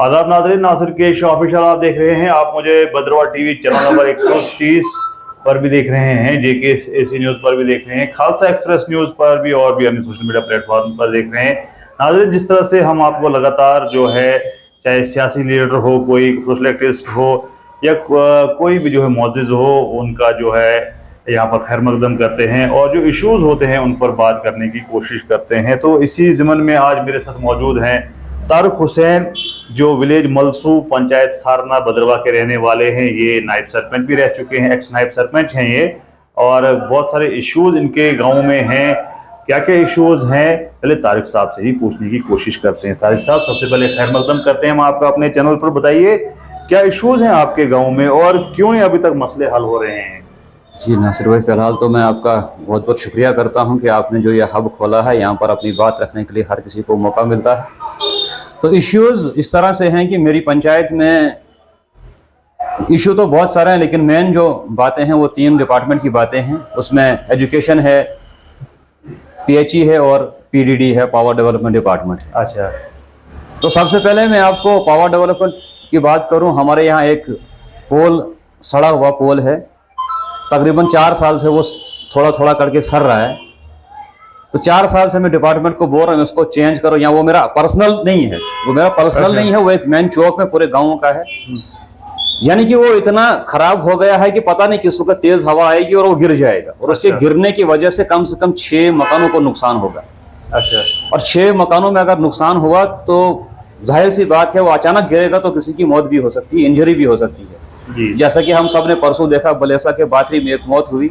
आदाब नाज़रीन, नासिर के शो ऑफिशियल आप देख रहे हैं। आप मुझे भद्रवाह टीवी चैनल नंबर 130 पर भी देख रहे हैं, जेके एसी न्यूज़ पर भी देख रहे हैं, खालसा एक्सप्रेस न्यूज़ पर भी और भी अन्य सोशल मीडिया प्लेटफॉर्म पर देख रहे हैं। नाज़रीन, जिस तरह से हम आपको लगातार जो है, चाहे सियासी लीडर हो, कोई सोशल एक्टिविस्ट हो या कोई भी जो है मुअज़्ज़िज़ हो, उनका जो है यहाँ पर खैर मकदम करते हैं और जो इश्यूज़ होते हैं उन पर बात करने की कोशिश करते हैं। तो इसी ज़िमन में आज मेरे साथ मौजूद हैं तारुक हुसैन, जो विलेज मलसू पंचायत सारना भद्रवाह के रहने वाले हैं। ये नायब सरपंच भी रह चुके हैं, एक्स नायब सरपंच हैं ये, और बहुत सारे इश्यूज़ इनके गांव में हैं। क्या क्या इश्यूज़ हैं, पहले तारिक साहब से ही पूछने की कोशिश करते हैं। तारिक साहब, सबसे पहले खैर मकदम करते हैं हम आपका अपने चैनल पर। बताइए क्या इश्यूज़ हैं आपके गाँव में और क्यों नहीं अभी तक मसले हल हो रहे हैं? जी नासिर भाई, फ़िलहाल तो मैं आपका बहुत बहुत शुक्रिया करता हूं कि आपने जो ये हब खोला है, यहाँ पर अपनी बात रखने के लिए हर किसी को मौका मिलता है। तो इश्यूज़ इस तरह से हैं कि मेरी पंचायत में इशू तो बहुत सारे हैं, लेकिन मेन जो बातें हैं वो 3 डिपार्टमेंट की बातें हैं। उसमें एजुकेशन है, पीएचई है और पीडीडी है, पावर डेवलपमेंट डिपार्टमेंट। अच्छा, तो सबसे पहले मैं आपको पावर डेवलपमेंट की बात करूँ। हमारे यहाँ एक पोल, सड़ा हुआ पोल है, तकरीबन 4 साल से वो थोड़ा थोड़ा करके सर रहा है। तो 4 साल से मैं डिपार्टमेंट को बोल रहा हूँ उसको चेंज करो। या वो मेरा पर्सनल नहीं है, वो मेरा पर्सनल नहीं है, वो एक मेन चौक में पूरे गाँव का है। यानी कि वो इतना खराब हो गया है कि पता नहीं किस वक्त तेज हवा आएगी और वो गिर जाएगा, और उसके गिरने की वजह से कम 6 मकानों को नुकसान होगा। अच्छा, और 6 मकानों में अगर नुकसान हुआ तो जाहिर सी बात है वो अचानक गिरेगा तो किसी की मौत भी हो सकती है, इंजरी भी हो सकती है। जैसा कि हम सब ने परसों देखा, बलेसा के बाथरी में एक मौत हुई।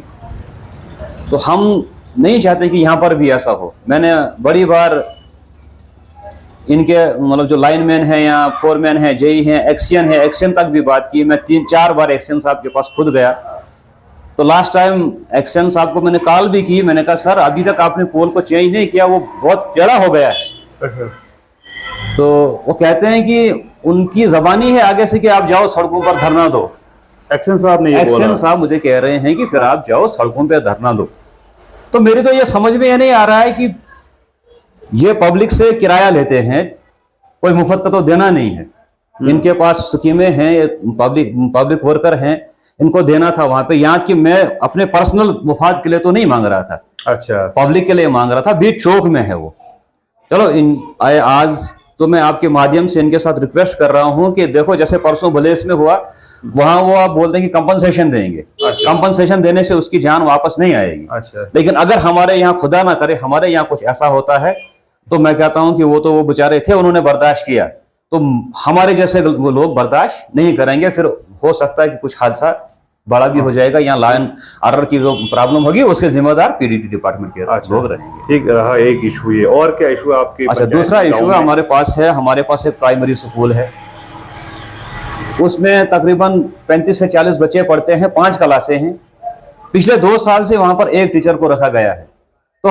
तो हम नहीं चाहते कि यहाँ पर भी ऐसा हो। मैंने बड़ी बार इनके मतलब जो लाइनमैन हैं या फोरमैन हैं, जेई हैं, एक्शन तक भी बात की। मैं 3-4 बार एक्शन साहब के पास खुद गया। तो लास्ट टाइम एक्शन साहब को मैंने कॉल भी की। मैंने कहा सर, अभी तक आपने पोल को चेंज नहीं किया, वो बहुत टेढ़ा हो गया है। तो वो कहते हैं कि उनकी जबानी है आगे से कि आप जाओ सड़कों पर धरना दो। एक्शन साहब ने एक्शन साहब मुझे कह रहे हैं कि फिर आप जाओ सड़कों पे धरना दो। तो मेरी तो ये समझ में नहीं आ रहा है कि ये पब्लिक से किराया लेते हैं, कोई मुफ्त का तो देना नहीं है। इनके पास स्कीमें हैं, पब्लिक वर्कर हैं, इनको देना था वहां पे। यहाँ कि मैं अपने पर्सनल मुफाद के लिए तो नहीं मांग रहा था, अच्छा, पब्लिक के लिए मांग रहा था। बीच चौक में है वो। चलो आज तो मैं आपके माध्यम से इनके साथ रिक्वेस्ट कर रहा हूं कि देखो, जैसे परसों बलेस में हुआ, वहां वो आप बोलते हैं कि कंपनसेशन देंगे। अच्छा, कंपनसेशन देने से उसकी जान वापस नहीं आएगी। अच्छा, लेकिन अगर हमारे यहाँ खुदा ना करे हमारे यहाँ कुछ ऐसा होता है तो मैं कहता हूं कि वो बेचारे थे, उन्होंने बर्दाश्त किया, तो हमारे जैसे लोग बर्दाश्त नहीं करेंगे। फिर हो सकता है कि कुछ हादसा बड़ा भी हो जाएगा। यहाँ लाइन आर्डर की जो प्रॉब्लम होगी उसके जिम्मेदार पीडीडी डिपार्टमेंट के लोग रहेंगे। ठीक रहा एक इशू ये। और क्या इशू है आपके? अच्छा, दूसरा इशू है हमारे पास एक प्राइमरी स्कूल है। उसमें तकरीबन 35 से 40 बच्चे पढ़ते हैं, 5 क्लासें हैं। पिछले 2 साल से वहां पर एक टीचर को रखा गया है। तो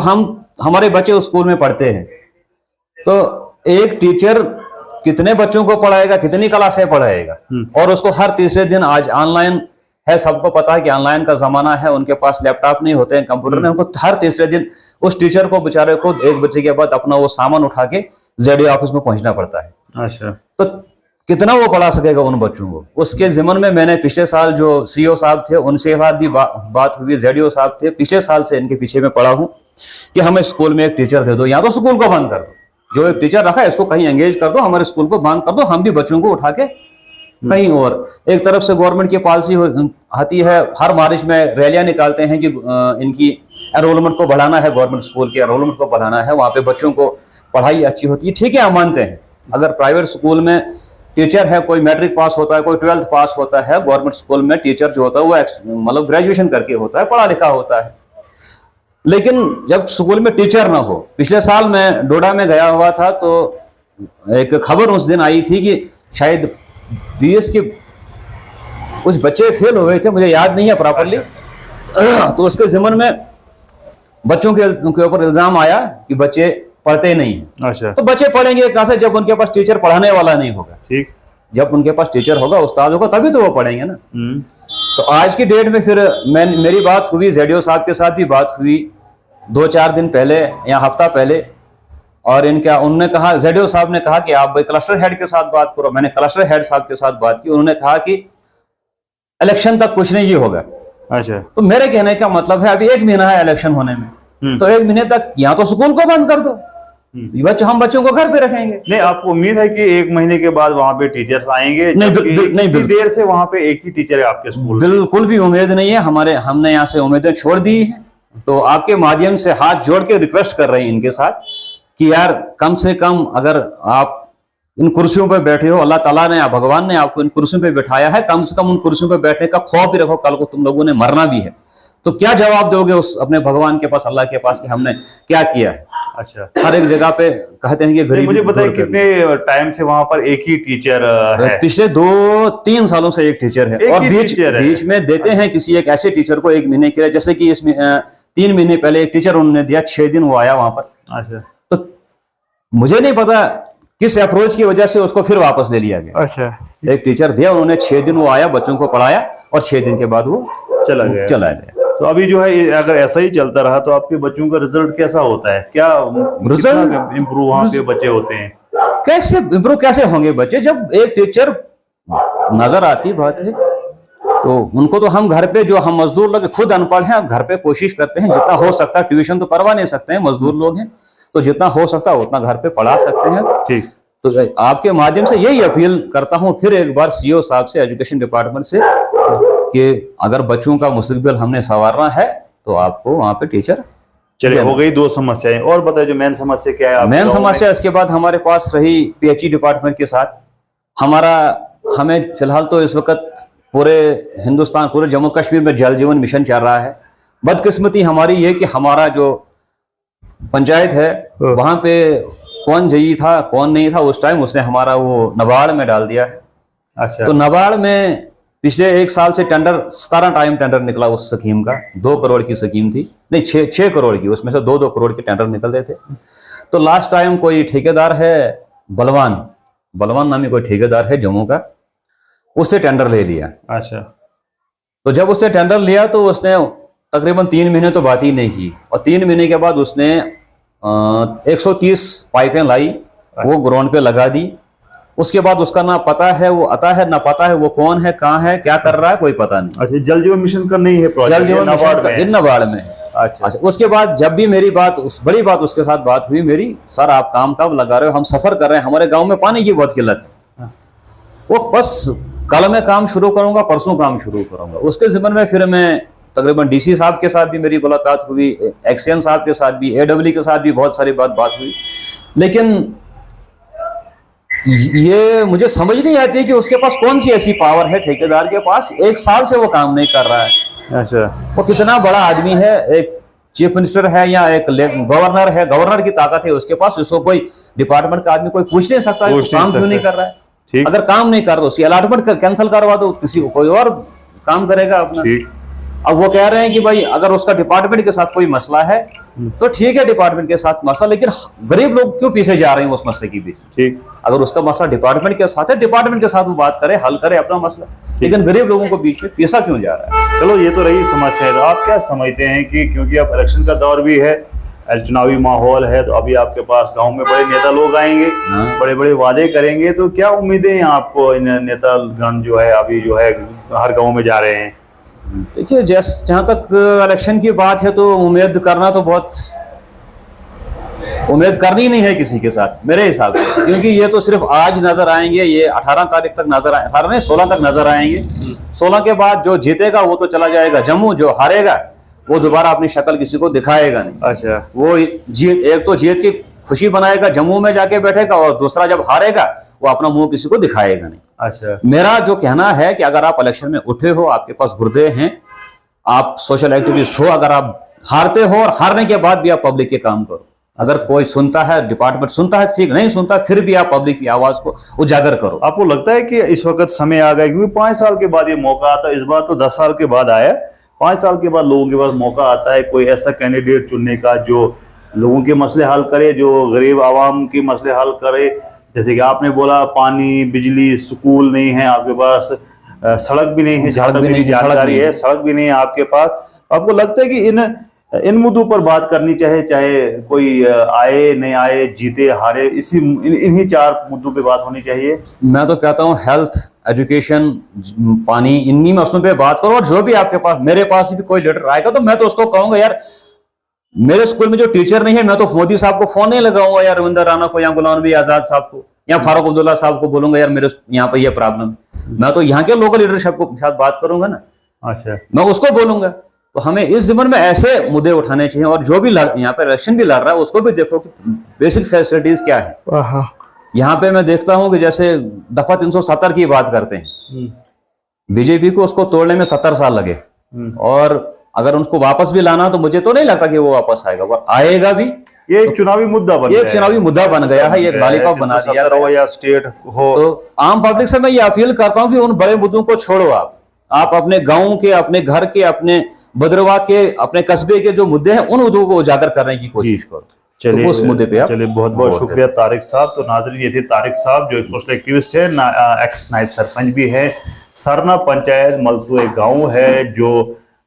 हमारे बच्चे उस स्कूल में पढ़ते हैं। तो एक टीचर कितने बच्चों को पढ़ाएगा, कितनी क्लासें पढ़ाएगा? और उसको हर तीसरे दिन, आज ऑनलाइन है, सबको पता है कि ऑनलाइन का जमाना है, उनके पास लैपटॉप नहीं होते हैं, कंप्यूटर नहीं, उनको हर तीसरे दिन उस टीचर को बेचारे को 1 बजे के बाद अपना वो सामान उठा के जेडी ऑफिस में पहुंचना पड़ता है। अच्छा, तो कितना वो पढ़ा सकेगा उन बच्चों को? उसके जिम्मन में मैंने पिछले साल जो सीओ साहब थे उनसे साथ भी बात हुई, जेडीओ साहब थे, पिछले साल से इनके पीछे में पड़ा हूं कि हमें स्कूल में एक टीचर दे दो, या तो स्कूल को बंद कर दो, जो एक टीचर रखा है इसको कहीं एंगेज कर दो, हमारे स्कूल को बंद कर दो, हम भी बच्चों को उठा के कहीं और। एक तरफ से गवर्नमेंट की पॉलिसी आती है, हर मार्च में रैलियां निकालते हैं कि इनकी एनरोलमेंट को बढ़ाना है, गवर्नमेंट स्कूल के एनरोलमेंट को बढ़ाना है, वहां पे बच्चों को पढ़ाई अच्छी होती है। ठीक है, हम मानते हैं अगर प्राइवेट स्कूल में टीचर है, कोई मैट्रिक पास होता है, कोई 12th पास होता है, गवर्नमेंट स्कूल में टीचर जो होता है वो मतलब ग्रेजुएशन करके होता है, पढ़ा लिखा होता है। लेकिन जब स्कूल में टीचर ना हो, पिछले साल मैं डोडा में गया हुआ था तो एक खबर उस दिन आई थी कि शायद बीएस के कुछ बच्चे फेल हो गए थे, मुझे याद नहीं है प्रॉपरली। तो उसके जिम्मन में बच्चों के ऊपर इल्जाम आया कि बच्चे पढ़ते नहीं हैं। अच्छा, तो बच्चे पढ़ेंगे कहां से जब उनके पास टीचर पढ़ाने वाला नहीं होगा? ठीक, जब उनके पास टीचर होगा, उस्ताद होगा, तभी तो वो पढ़ेंगे ना। तो आज की डेट में फिर मेरी बात हुई, जेडीओ साहब के साथ भी बात हुई 2-4 दिन पहले या हफ्ता पहले, और इनका उन्होंने कहा, जेडीओ साहब ने कहा कि आप क्लस्टर हेड के साथ बात करो। मैंने क्लस्टर हेड साहब के साथ बात की, उन्होंने कहा कि इलेक्शन तक कुछ नहीं होगा। अच्छा। तो मेरे कहने का मतलब है अभी 1 महीना है इलेक्शन होने में, तो 1 महीने तक या तो स्कूल को बंद कर दो, हम बच्चों को घर पे रखेंगे। नहीं, आपको उम्मीद है कि 1 महीने के बाद वहां पे टीचर्स आएंगे? नहीं, नहीं, देर से वहां पे एक ही टीचर है आपके स्कूल? बिल्कुल भी उम्मीद नहीं है। हमने यहाँ से उम्मीदें छोड़ दी है। तो आपके माध्यम से हाथ जोड़ के रिक्वेस्ट कर रहे हैं इनके साथ कि यार कम से कम अगर आप इन कुर्सियों पे बैठे हो, अल्लाह ताला ने, भगवान ने आपको इन कुर्सियों पे बिठाया है, कम से कम उन कुर्सियों पे बैठने का खौफ भी रखो, कल को तुम लोगों ने मरना भी है। तो क्या जवाब दोगे उस अपने भगवान के पास, अल्लाह के पास, कि हमने क्या किया है? अच्छा। हर एक जगह पे कहते हैं कि गरीबी। मुझे बताइए कितने टाइम से वहां पर एक ही टीचर है? पिछले 2-3 सालों से एक टीचर है, और बीच में देते हैं किसी एक ऐसे टीचर को 1 महीने के लिए, जैसे कि इसमें 3 महीने पहले एक टीचर उन्होंने दिया, 6 दिन वो आया वहां पर। अच्छा। तो मुझे नहीं पता किस अप्रोच की वजह से उसको फिर वापस ले लिया गया। अच्छा। एक टीचर दिया उन्होंने, 6 दिन वो आया, बच्चों को पढ़ाया, और 6 दिन के बाद वो चला गया। तो अभी जो है अगर ऐसा ही चलता रहा तो आपके बच्चों का रिजल्ट कैसा होता है? क्या रिजल्ट इम्प्रूव वहां पे बच्चे होते हैं? कैसे इम्प्रूव कैसे होंगे बच्चे जब एक टीचर नजर आती बात है? तो उनको तो हम घर पे, जो हम मजदूर लोग खुद अनपढ़ हैं, घर पे कोशिश करते हैं जितना हो सकता है। ट्यूशन तो करवा नहीं सकते हैं, मजदूर लोग हैं, तो जितना हो सकता है उतना घर पे पढ़ा सकते हैं। ठीक। तो आपके माध्यम से यही अपील करता हूं फिर एक बार सीओ साहब से, एजुकेशन डिपार्टमेंट से, कि अगर बच्चों का मुस्तकबिल हमने संवारना है तो आपको वहां पे टीचर। चलिए, हो गई 2 समस्याएं, और बताइए जो मेन समस्या क्या है? मेन समस्या इसके बाद हमारे पास रही पीएचई डिपार्टमेंट के साथ। हमें फिलहाल तो इस वक्त पूरे हिंदुस्तान, पूरे जम्मू कश्मीर में जल जीवन मिशन चल रहा है। बदकिस्मती हमारी ये कि हमारा जो पंचायत है वहां पे कौन जई था कौन नहीं था उस टाइम, उसने हमारा वो नाबार्ड में डाल दिया है। अच्छा। तो नाबार्ड में पिछले 1 साल से टेंडर 17 टाइम टेंडर निकला उस स्कीम का। 2 करोड़ की स्कीम थी, नहीं 6 करोड़ की, उसमें से 2-2 करोड़ के टेंडर निकलते थे। तो लास्ट टाइम कोई ठेकेदार है, बलवान नामी कोई ठेकेदार है जम्मू का, उससे टेंडर ले लिया। अच्छा। तो जब उससे टेंडर लिया तो उसने तकरीबन 3 महीने तो बात ही नहीं की, और 3 महीने के बाद उसने 130 पाइपें लाई, वो ग्राउंड पे लगा दी। उसके बाद उसका ना पता है वो आता है, ना पता है वो कौन है, कहाँ है, क्या कर रहा है, कोई पता नहीं। अच्छा, जल जीवन मिशन का नहीं है प्रोजेक्ट? जल जीवन मिशन नाबार्ड में। अच्छा। उसके बाद जब भी मेरी बात, बड़ी बात उसके साथ बात हुई मेरी, सर आप काम कब लगा रहे हो, हम सफर कर रहे हैं, हमारे गाँव में पानी की बहुत किल्लत है। वो बस कल मैं काम शुरू करूंगा, परसों काम शुरू करूंगा। उसके जिम्मे में फिर मैं तकरीबन डीसी साहब के साथ भी मेरी मुलाकात हुई, एक्सएन साहब के साथ भी, एडब्ल्यू के साथ भी बहुत सारी बात हुई, लेकिन ये मुझे समझ नहीं आती कि उसके पास कौन सी ऐसी पावर है ठेकेदार के पास। 1 साल से वो काम नहीं कर रहा है। अच्छा। वो कितना बड़ा आदमी है, एक चीफ मिनिस्टर है या एक गवर्नर है, गवर्नर की ताकत है उसके पास, उसको कोई डिपार्टमेंट का आदमी कोई पूछ नहीं सकता है काम क्यों नहीं कर रहा है। अगर काम नहीं कर रहा उसकी अलॉटमेंट कैंसिल करवा दो, किसी को कोई और काम करेगा अपना। अब वो कह रहे हैं कि भाई अगर उसका डिपार्टमेंट के साथ कोई मसला है तो ठीक है, डिपार्टमेंट के साथ मसला, लेकिन गरीब लोग क्यों पीछे जा रहे हैं उस मसले की बीच? ठीक। अगर उसका मसला डिपार्टमेंट के साथ है, डिपार्टमेंट के साथ वो बात करे, हल करे अपना मसला, लेकिन गरीब लोगों को बीच में पीछा क्यों जा रहा है? चलो, ये तो रही समस्या है। तो आप क्या समझते हैं कि क्योंकि अब इलेक्शन का दौर भी है, चुनावी माहौल है, तो अभी आपके पास गांव में बड़े नेता लोग आएंगे, बड़े बड़े वादे करेंगे, तो क्या उम्मीदें हैं आपको? इन नेतागण जो है अभी जो है हर गांव में जा रहे हैं। देखिए, जहाँ तक इलेक्शन की बात है तो उम्मीद करना तो बहुत, उम्मीद करनी नहीं है किसी के साथ मेरे हिसाब से, क्योंकि ये तो सिर्फ आज नजर आएंगे, ये 18 तारीख तक नजर 18 नहीं 16 तक नजर आएंगे। 16 के बाद जो जीतेगा वो तो चला जाएगा जम्मू, जो हारेगा वो दोबारा अपनी शक्ल किसी को दिखाएगा नहीं। अच्छा। वो एक तो जीत की खुशी बनाएगा, जम्मू में जाके बैठेगा, और दूसरा जब हारेगा वो अपना मुंह किसी को दिखाएगा नहीं। अच्छा। मेरा जो कहना है कि अगर आप इलेक्शन में उठे हो, आपके पास गुर्दे हैं, आप सोशल एक्टिविस्ट हो, अगर आप हारते हो और हारने के बाद भी आप पब्लिक के काम करो। अगर कोई सुनता है, डिपार्टमेंट सुनता है, ठीक, नहीं सुनता फिर भी आप पब्लिक की आवाज को उजागर करो। आपको लगता है कि इस वक्त समय आ गया, क्योंकि 5 साल के बाद ये मौका आता है, इस बार तो 10 साल के बाद आया, 5 साल के बाद लोगों के पास मौका आता है कोई ऐसा कैंडिडेट चुनने का जो लोगों के मसले हल करे, जो गरीब आवाम के मसले हल करे। जैसे कि आपने बोला, पानी, बिजली, स्कूल नहीं है आपके पास, सड़क भी नहीं है, जहां तक मेरी जानकारी है, सड़क भी नहीं है आपके पास। आपको लगता है कि इन इन मुद्दों पर बात करनी चाहिए, चाहे कोई आए नहीं आए, जीते हारे, इन्हीं 4 मुद्दों पे बात होनी चाहिए। मैं तो कहता हूँ हेल्थ, एजुकेशन, पानी, इन्हीं मसलों पे बात करो। और जो भी आपके पास, मेरे पास भी कोई लीडर आएगा तो मैं तो उसको कहूंगा यार मेरे स्कूल में जो टीचर नहीं है, मैं तो मोदी साहब को फोन नहीं लगाऊंगा यार, रविंदर राणा को या गुलाम नबी आजाद साहब को या फारूक अब्दुल्ला साहब को बोलूंगा यार मेरे यहाँ पे ये प्रॉब्लम। मैं तो यहाँ के लोकल लीडरशिप को साथ बात करूंगा ना, अच्छा, मैं उसको बोलूंगा। तो हमें इस ज़िम्मन में ऐसे मुद्दे उठाने चाहिए। और जो भी यहाँ पे इलेक्शन भी लड़ रहा है उसको भी देखो कि बेसिक फैसिलिटीज क्या है। यहाँ पे मैं देखता हूँ कि जैसे दफा 370 की बात करते हैं, बीजेपी को उसको तोड़ने में 70 साल लगे, और अगर उनको वापस भी लाना तो मुझे तो नहीं लगता कि वो वापस आएगा, वो आएगा भी। ये एक चुनावी मुद्दा बन ये एक चुनावी मुद्दा बन गया है, ये लॉलीपॉप बना दिया हो या स्टेट हो। तो आम पब्लिक से मैं ये अपील करता हूं कि उन बड़े मुद्दों को छोड़ो। आप अपने गांव के, अपने घर के, अपने भद्रवाह के, अपने कस्बे के जो मुद्दे हैं उन मुद्दों को उजागर करने की कोशिश करो। चलिए, तो उस मुद्दे पे चलिए बहुत बहुत शुक्रिया तारिक साहब। तो नाज़रीन, ये थे तारिक साहब जो सोशल एक्टिविस्ट है, एक्स नायब सरपंच भी है। सरना पंचायत मलसुए गांव है जो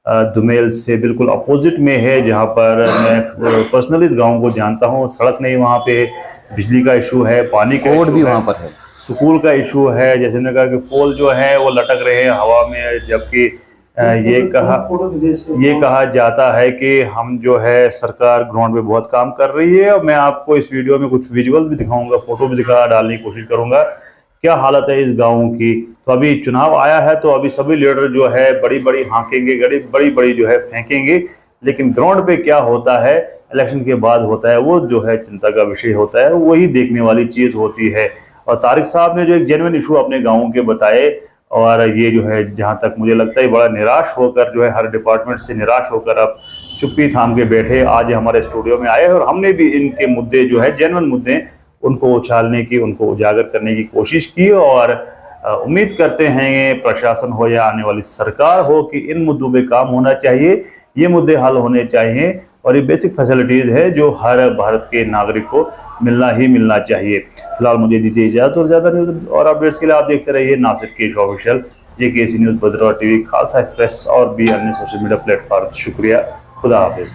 दुमेल से बिल्कुल अपोजिट में है, जहां पर मैं पर्सनली इस गांव को जानता हूं। सड़क नहीं वहां पे, बिजली का इशू है, पानी का कोड भी वहां पर है, स्कूल का इशू है। जैसे मैंने कहा कि पोल जो है वो लटक रहे हैं हवा में, जबकि ये कहा जाता है कि हम जो है सरकार ग्राउंड पे बहुत काम कर रही है। और मैं आपको इस वीडियो में कुछ विजुअल्स भी दिखाऊंगा, फोटो भी दिखा डालने की कोशिश करूंगा क्या हालत है इस गांव की। तो अभी चुनाव आया है तो अभी सभी लीडर जो है बड़ी बड़ी हाँकेंगे, बड़ी बड़ी जो है फेंकेंगे, लेकिन ग्राउंड पे क्या होता है इलेक्शन के बाद होता है वो जो है चिंता का विषय होता है, वही देखने वाली चीज होती है। और तारिक साहब ने जो एक जेन्युइन इशू अपने गाँव के बताए, और ये जो है जहाँ तक मुझे लगता है बड़ा निराश होकर जो है हर डिपार्टमेंट से निराश होकर अब चुप्पी थाम के बैठे आज हमारे स्टूडियो में आए, और हमने भी इनके मुद्दे जो है जेन्युइन मुद्दे उनको उछालने की, उनको उजागर करने की कोशिश की। और उम्मीद करते हैं प्रशासन हो या आने वाली सरकार हो कि इन मुद्दों पे काम होना चाहिए, ये मुद्दे हल होने चाहिए, और ये बेसिक फैसिलिटीज है जो हर भारत के नागरिक को मिलना ही मिलना चाहिए। फिलहाल मुझे दीजिए इजाजत, और ज्यादा न्यूज और अपडेट्स के लिए आप देखते रहिए Nasir Kesh official, JKC news, Bhadarwah TV, Khalsa express और भी अन्य सोशल मीडिया प्लेटफॉर्म। शुक्रिया, खुदा हाफिज।